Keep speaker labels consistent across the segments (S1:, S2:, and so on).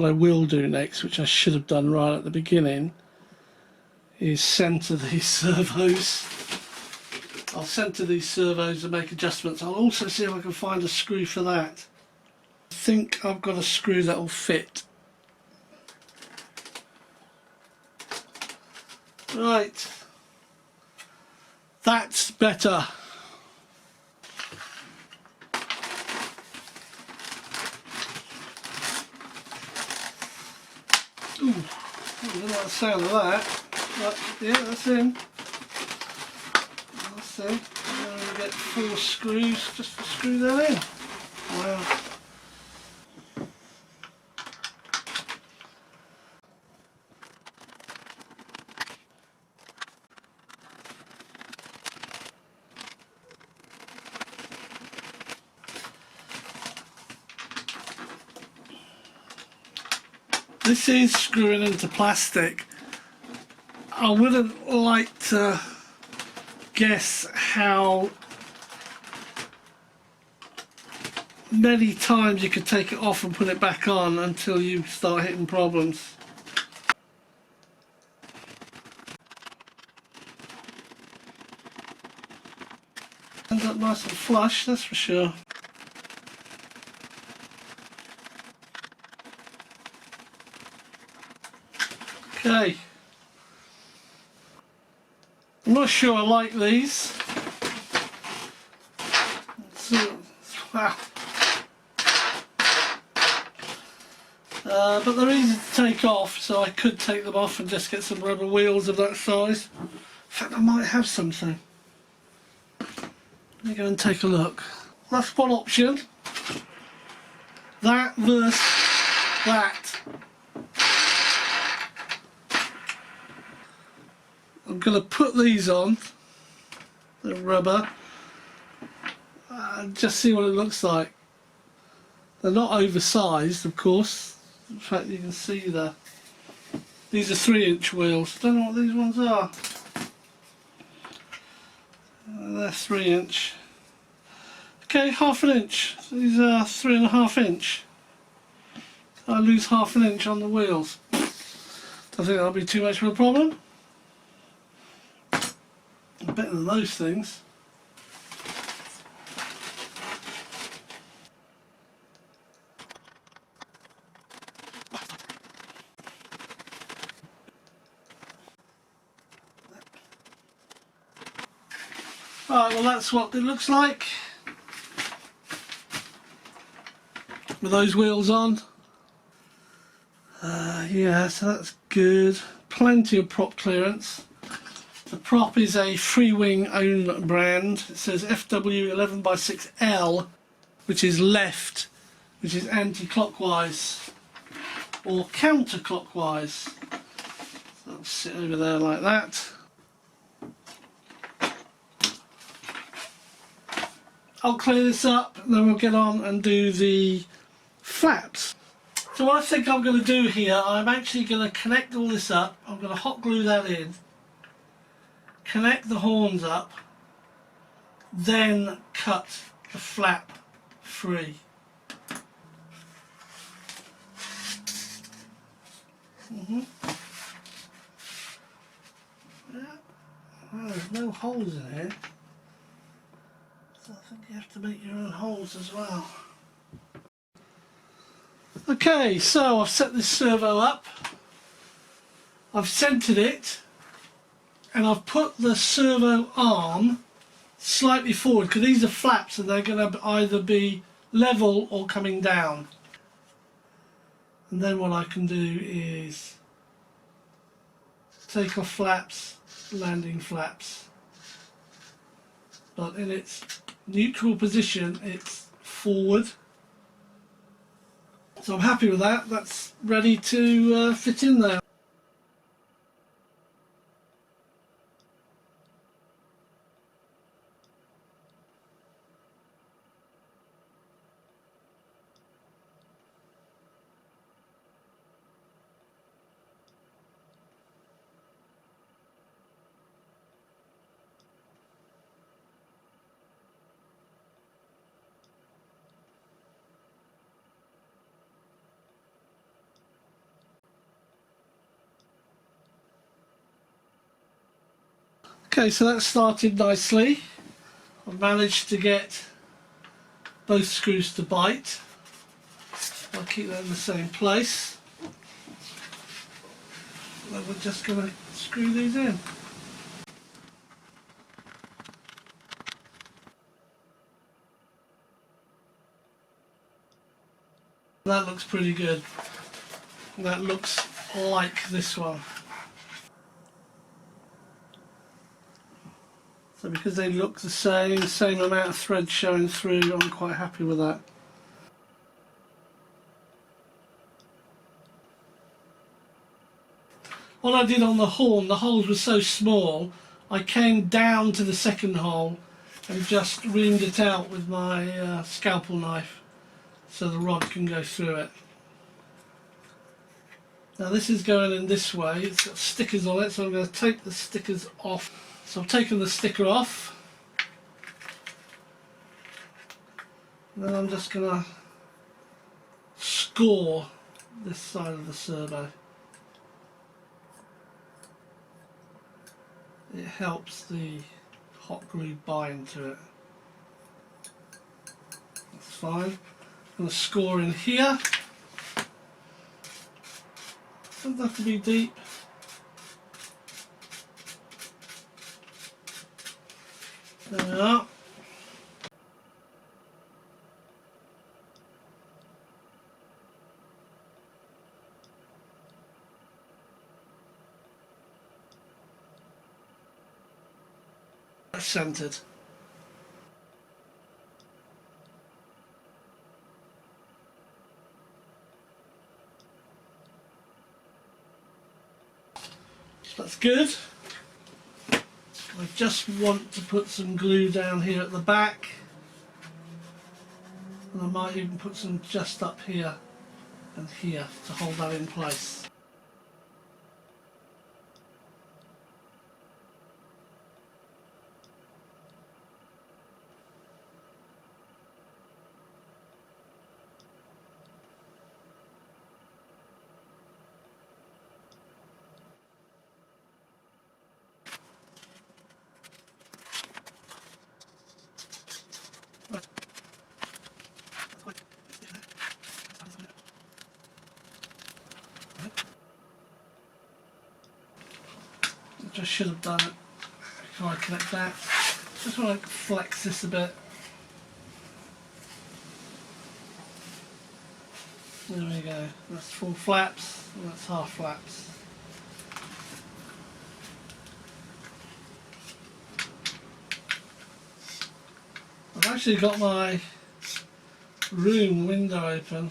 S1: what I will do next, which I should have done right at the beginning, is centre these servos. I'll centre these servos and make adjustments. I'll also see if I can find a screw for that. I think I've got a screw that will fit. Right, that's better. Ooh, I don't like the sound of that. But yeah, that's in. That's in. I'm going to get 4 screws just to screw that in. Wow. This is screwing into plastic. I wouldn't like to guess how many times you could take it off and put it back on until you start hitting problems. Ends up nice and flush, that's for sure. Okay. I'm not sure I like these. Wow. But they're easy to take off, so I could take them off and just get some rubber wheels of that size. In fact, I might have something. Let me go and take a look. That's one option. That versus that. I'm going to put these on, the rubber, and just see what it looks like. They're not oversized, of course. In fact, you can see these are 3-inch wheels. I don't know what these ones are. They're 3-inch. Okay, 1/2 inch. These are 3.5 inch. I lose 1/2 inch on the wheels. Don't think that'll be too much of a problem. Better than those things. Right, well that's what it looks like with those wheels on. Yeah, so that's good. Plenty of prop clearance. The prop is a Freewing own brand. It says FW11x6L, which is left, which is anti-clockwise or counterclockwise. So that'll sit over there like that. I'll clear this up and then we'll get on and do the flaps. So what I think I'm going to do here, I'm actually going to connect all this up. I'm going to hot glue that in, connect the horns up, then cut the flap free. Yeah. Well, there's no holes in here. So I think you have to make your own holes as well. Okay, so I've set this servo up, I've centered it, and I've put the servo arm slightly forward because these are flaps and they're going to either be level or coming down. And then what I can do is take off flaps, landing flaps, but in its neutral position it's forward. So I'm happy with that. That's ready to fit in there. Okay, so that started nicely. I've managed to get both screws to bite. I'll keep that in the same place. Then we're just going to screw these in. That looks pretty good. That looks like this one. So because they look the same amount of thread showing through, I'm quite happy with that. What I did on the horn, the holes were so small, I came down to the second hole and just reamed it out with my scalpel knife so the rod can go through it. Now this is going in this way, it's got stickers on it, so I'm going to take the stickers off. So I've taken the sticker off, and then I'm just going to score this side of the servo. It helps the hot glue bind to it. That's fine. I'm going to score in here. Doesn't have to be deep. There we are. That's centered. That's good. I just want to put some glue down here at the back, and I might even put some just up here and here to hold that in place. I should have done it before I connect that. Just want to flex this a bit. There we go. That's full flaps and that's half flaps. I've actually got my room window open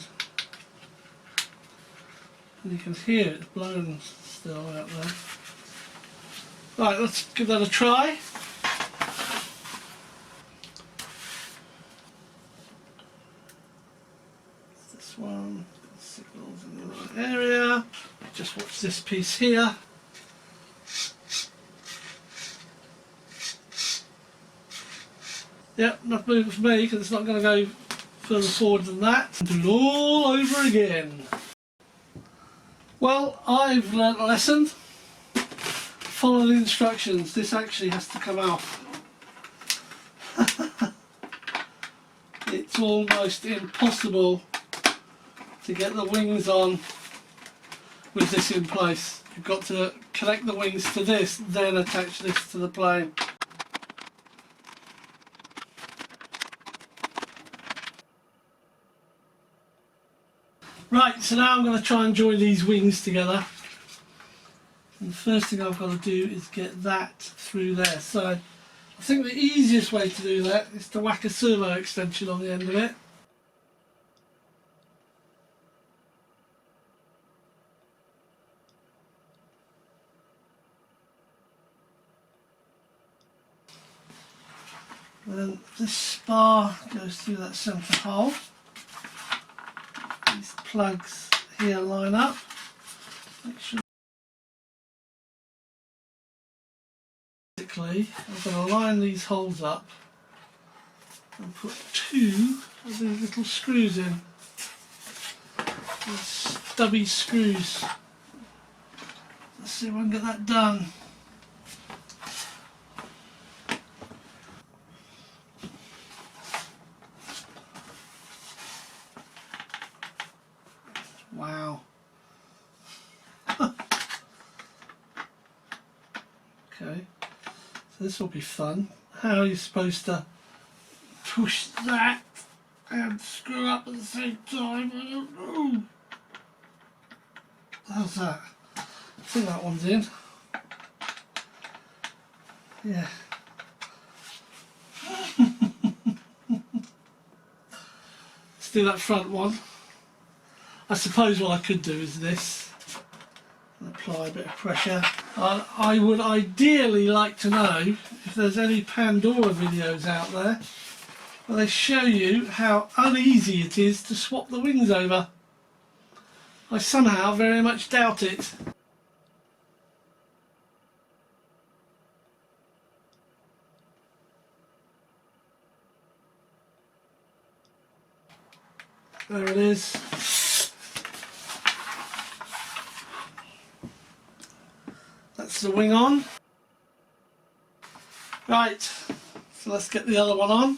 S1: and you can hear it blowing still out there. Right, let's give that a try. This one, signals in the right area. Just watch this piece here. Yep, enough movement for me because it's not going to go further forward than that. Do it all over again. Well, I've learnt a lesson. Follow the instructions. This actually has to come off. It's almost impossible to get the wings on with this in place. You've got to connect the wings to this, then attach this to the plane. Right, so now I'm going to try and join these wings together. And the first thing I've got to do is get that through there. So I think the easiest way to do that is to whack a servo extension on the end of it. And then this spar goes through that centre hole. These plugs here line up. Make sure. Basically, I'm going to line these holes up and put two of these little screws in. These stubby screws. Let's see if I can get that done. Okay, so this will be fun. How are you supposed to push that and screw up at the same time? I don't know. How's that? I think that one's in. Yeah. Let's do that front one. I suppose what I could do is this. Apply a bit of pressure. I would ideally like to know if there's any Pandora videos out there where they show you how uneasy it is to swap the wings over. I somehow very much doubt it. There it is. That's the wing on. Right, so let's get the other one on.